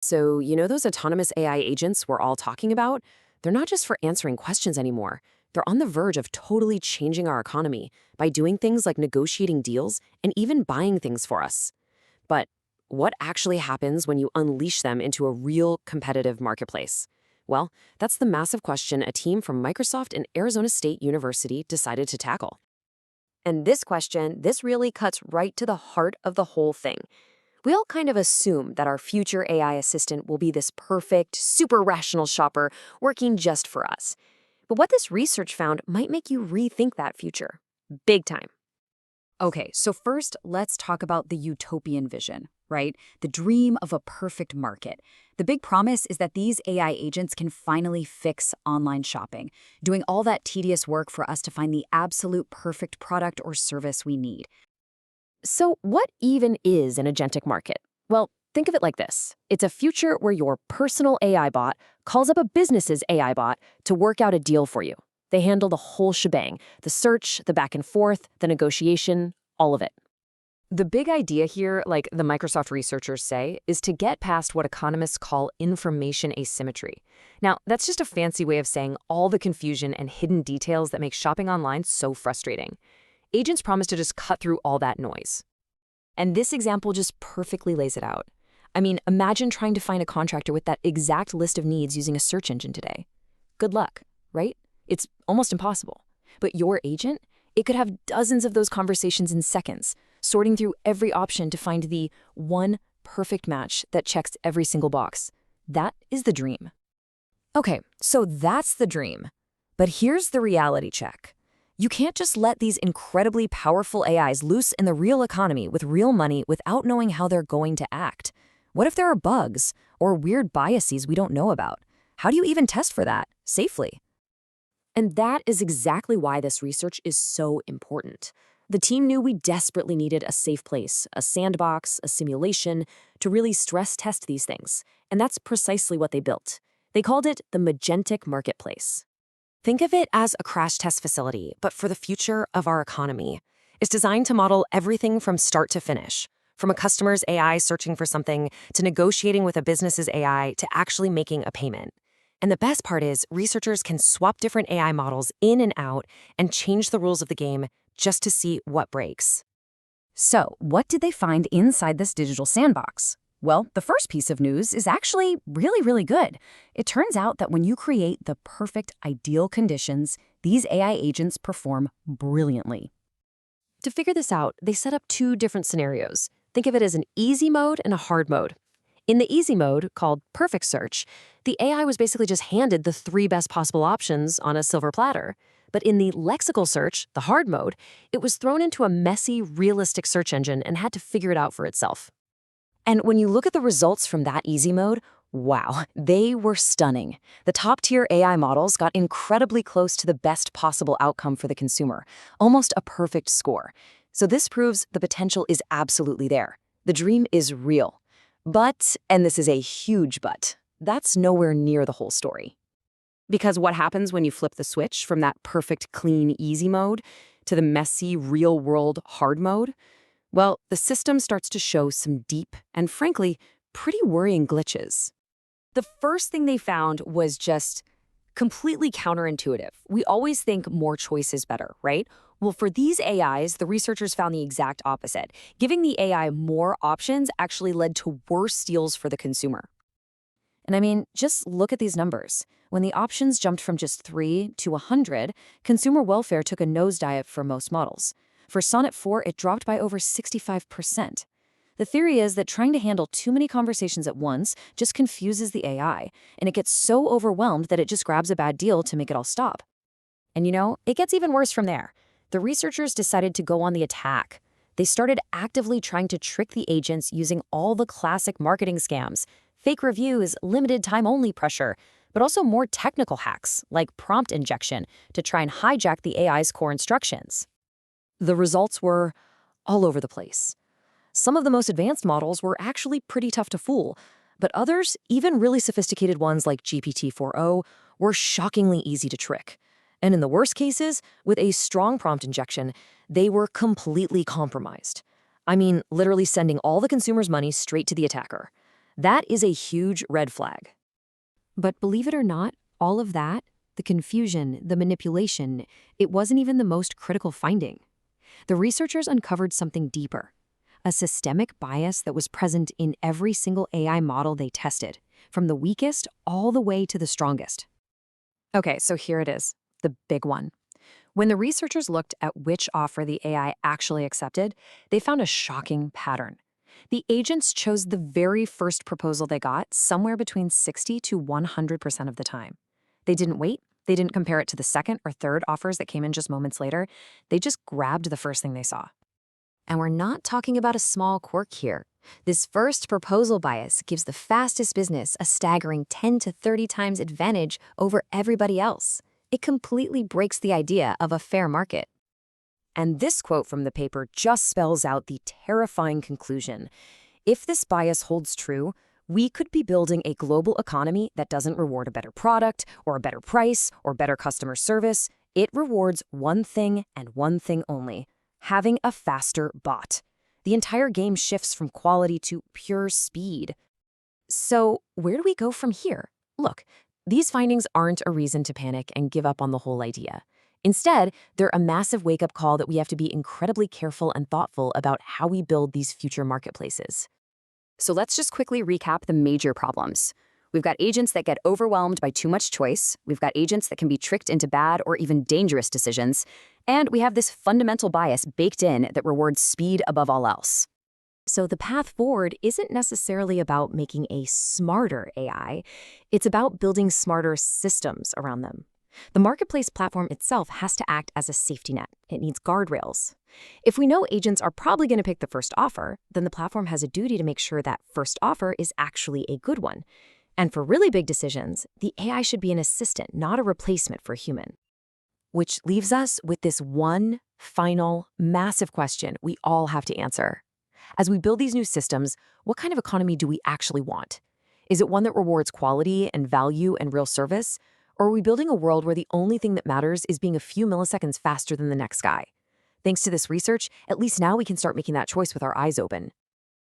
So, those autonomous AI agents we're all talking about? They're not just for answering questions anymore. They're on the verge of totally changing our economy by doing things like negotiating deals and even buying things for us. But what actually happens when you unleash them into a real competitive marketplace? Well, that's the massive question a team from Microsoft and Arizona State University decided to tackle. And this really cuts right to the heart of the whole thing. We all kind of assume that our future AI assistant will be this perfect, super rational shopper working just for us. But what this research found might make you rethink that future. Big time. Okay, so first, let's talk about the utopian vision, right? The dream of a perfect market. The big promise is that these AI agents can finally fix online shopping, doing all that tedious work for us to find the absolute perfect product or service we need. So, what even is an agentic market? Well, think of it like this. It's a future where your personal AI bot calls up a business's AI bot to work out a deal for you. They handle the whole shebang, the search, the back and forth, the negotiation, all of it. The big idea here, like the Microsoft researchers say, is to get past what economists call information asymmetry. Now, that's just a fancy way of saying all the confusion and hidden details that make shopping online so frustrating. Agents promise to just cut through all that noise. And this example just perfectly lays it out. I mean, imagine trying to find a contractor with that exact list of needs using a search engine today. Good luck, right? It's almost impossible. But your agent, it could have dozens of those conversations in seconds, sorting through every option to find the one perfect match that checks every single box. That is the dream. Okay, so that's the dream. But here's the reality check. You can't just let these incredibly powerful AIs loose in the real economy with real money without knowing how they're going to act. What if there are bugs or weird biases we don't know about? How do you even test for that safely? And that is exactly why this research is so important. The team knew we desperately needed a safe place, a sandbox, a simulation, to really stress test these things. And that's precisely what they built. They called it the Magentic Marketplace. Think of it as a crash test facility, but for the future of our economy. It's designed to model everything from start to finish, from a customer's AI searching for something, to negotiating with a business's AI, to actually making a payment. And the best part is, researchers can swap different AI models in and out and change the rules of the game just to see what breaks. So, what did they find inside this digital sandbox? Well, the first piece of news is actually really good. It turns out that when you create the perfect, ideal conditions, these AI agents perform brilliantly. To figure this out, they set up two different scenarios. Think of it as an easy mode and a hard mode. In the easy mode, called Perfect Search, the AI was basically just handed the three best possible options on a silver platter. But in the lexical search, the hard mode, it was thrown into a messy, realistic search engine and had to figure it out for itself. And when you look at the results from that easy mode, wow, they were stunning. The top-tier AI models got incredibly close to the best possible outcome for the consumer, almost a perfect score. So this proves the potential is absolutely there. The dream is real. But, and this is a huge but, that's nowhere near the whole story. Because what happens when you flip the switch from that perfect, clean, easy mode to the messy, real-world hard mode? Well, the system starts to show some deep and, frankly, pretty worrying glitches. The first thing they found was just completely counterintuitive. We always think more choice is better, right? Well, for these AIs, the researchers found the exact opposite. Giving the AI more options actually led to worse deals for the consumer. And I mean, just look at these numbers. When the options jumped from just 3 to 100, consumer welfare took a nosedive for most models. For Sonnet 4, it dropped by over 65%. The theory is that trying to handle too many conversations at once just confuses the AI, and it gets so overwhelmed that it just grabs a bad deal to make it all stop. And it gets even worse from there. The researchers decided to go on the attack. They started actively trying to trick the agents using all the classic marketing scams, fake reviews, limited time-only pressure, but also more technical hacks like prompt injection to try and hijack the AI's core instructions. The results were all over the place. Some of the most advanced models were actually pretty tough to fool, but others, even really sophisticated ones like GPT-4o, were shockingly easy to trick. And in the worst cases, with a strong prompt injection, they were completely compromised. I mean, literally sending all the consumer's money straight to the attacker. That is a huge red flag. But believe it or not, all of that, the confusion, the manipulation, it wasn't even the most critical finding. The researchers uncovered something deeper, a systemic bias that was present in every single AI model they tested, from the weakest all the way to the strongest. Okay, so here it is, the big one. When the researchers looked at which offer the AI actually accepted, they found a shocking pattern. The agents chose the very first proposal they got somewhere between 60 to 100% of the time. They didn't wait. They didn't compare it to the second or third offers that came in just moments later. They just grabbed the first thing they saw. And we're not talking about a small quirk here. This first proposal bias gives the fastest business a staggering 10 to 30 times advantage over everybody else. It completely breaks the idea of a fair market. And this quote from the paper just spells out the terrifying conclusion. If this bias holds true, we could be building a global economy that doesn't reward a better product or a better price or better customer service. It rewards one thing and one thing only: having a faster bot. The entire game shifts from quality to pure speed. So, where do we go from here? Look, these findings aren't a reason to panic and give up on the whole idea. Instead, they're a massive wake-up call that we have to be incredibly careful and thoughtful about how we build these future marketplaces. So let's just quickly recap the major problems. We've got agents that get overwhelmed by too much choice. We've got agents that can be tricked into bad or even dangerous decisions. And we have this fundamental bias baked in that rewards speed above all else. So the path forward isn't necessarily about making a smarter AI. It's about building smarter systems around them. The marketplace platform itself has to act as a safety net. It needs guardrails. If we know agents are probably going to pick the first offer, then the platform has a duty to make sure that first offer is actually a good one. And for really big decisions, the AI should be an assistant, not a replacement for a human. Which leaves us with this one final, massive question we all have to answer. As we build these new systems, what kind of economy do we actually want? Is it one that rewards quality and value and real service? Or are we building a world where the only thing that matters is being a few milliseconds faster than the next guy? Thanks to this research, at least now we can start making that choice with our eyes open.